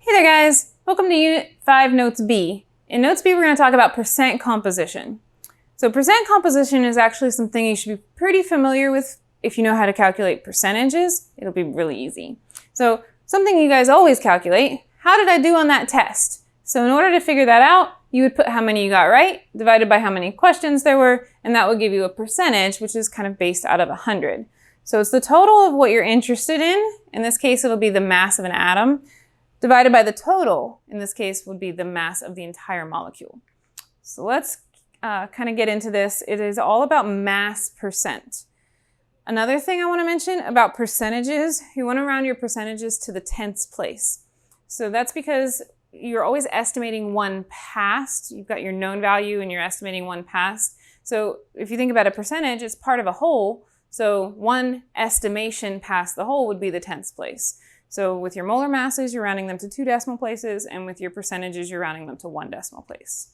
Hey there guys, welcome to Unit 5 Notes B. In Notes B we're going to talk about percent composition. So percent composition is actually something you should be pretty familiar with if you know how to calculate percentages. It'll be really easy. So something you guys always calculate, how did I do on that test? So in order to figure that out, you would put how many you got right, divided by how many questions there were, and that would give you a percentage, which is kind of based out of 100. So it's the total of what you're interested in. In this case, it'll be the mass of an atom, divided by the total, in this case, would be the mass of the entire molecule. So let's kind of get into this. It is all about mass percent. Another thing I want to mention about percentages, you want to round your percentages to the tenths place. So that's because you're always estimating one past. You've got your known value and you're estimating one past. So if you think about a percentage, it's part of a whole. So one estimation past the whole would be the tenths place. So with your molar masses, you're rounding them to 2 decimal places, and with your percentages, you're rounding them to 1 decimal place.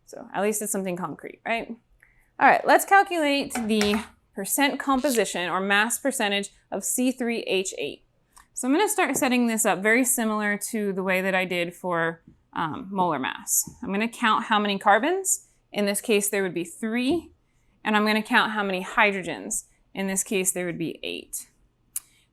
So at least it's something concrete, right? All right, let's calculate the percent composition or mass percentage of C3H8. So I'm going to start setting this up very similar to the way that I did for molar mass. I'm going to count how many carbons. In this case, there would be 3. And I'm going to count how many hydrogens. In this case, there would be 8.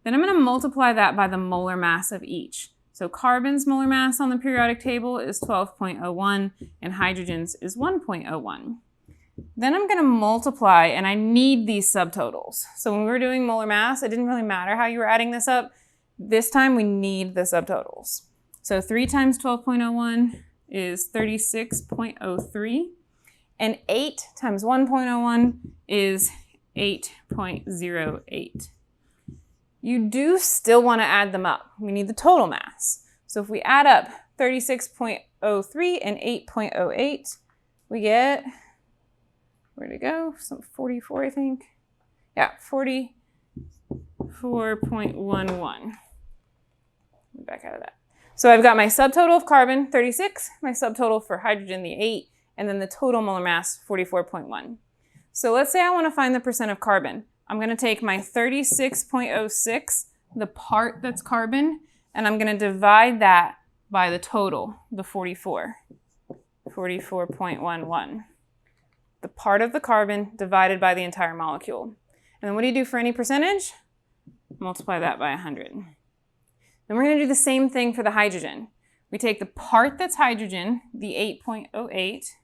Then I'm going to multiply that by the molar mass of each. So carbon's molar mass on the periodic table is 12.01 and hydrogen's is 1.01. Then I'm going to multiply, and I need these subtotals. So when we were doing molar mass, it didn't really matter how you were adding this up. This time we need the subtotals. So 3 times 12.01 is 36.03, and 8 times 1.01 is 8.08. You do still want to add them up. We need the total mass. So if we add up 36.03 and 8.08, we get, where'd it go? Some 44, I think. Yeah, 44.11. Back out of that. So I've got my subtotal of carbon, 36, my subtotal for hydrogen, the 8, and then the total molar mass, 44.1. So let's say I want to find the percent of carbon. I'm going to take my 36.06, the part that's carbon, and I'm going to divide that by the total, the 44.11. The part of the carbon divided by the entire molecule. And then what do you do for any percentage? Multiply that by 100. Then we're going to do the same thing for the hydrogen. We take the part that's hydrogen, the 8.08,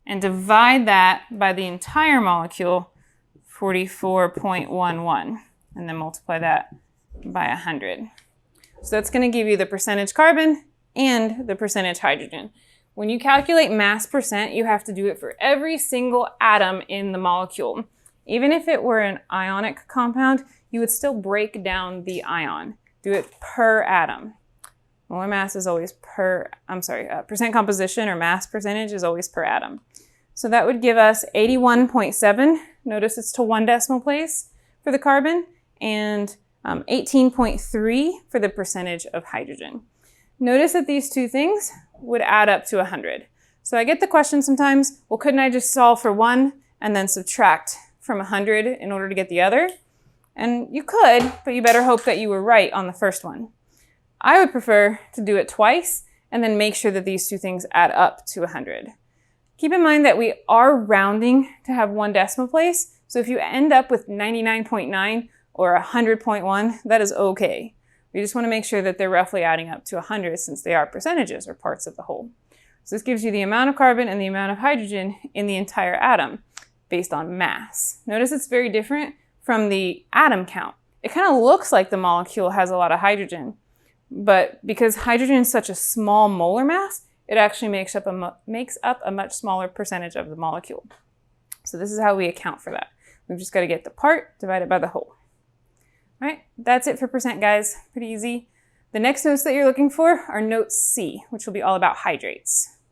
and divide that by the entire molecule, 44.11, and then multiply that by 100. So that's going to give you the percentage carbon and the percentage hydrogen. When you calculate mass percent, you have to do it for every single atom in the molecule. Even if it were an ionic compound, you would still break down the ion. Do it per atom. Molar mass is always percent composition or mass percentage is always per atom. So that would give us 81.7. Notice it's to 1 decimal place for the carbon, and 18.3 for the percentage of hydrogen. Notice that these two things would add up to 100. So I get the question sometimes, well, couldn't I just solve for one and then subtract from 100 in order to get the other? And you could, but you better hope that you were right on the first one. I would prefer to do it twice and then make sure that these two things add up to 100. Keep in mind that we are rounding to have 1 decimal place, so if you end up with 99.9 or 100.1, that is okay. We just want to make sure that they're roughly adding up to 100 since they are percentages or parts of the whole. So this gives you the amount of carbon and the amount of hydrogen in the entire atom based on mass. Notice it's very different from the atom count. It kind of looks like the molecule has a lot of hydrogen, but because hydrogen is such a small molar mass, it actually makes up a much smaller percentage of the molecule. So this is how we account for that. We've just got to get the part divided by the whole. All right, that's it for percent, guys. Pretty easy. The next notes that you're looking for are note C, which will be all about hydrates.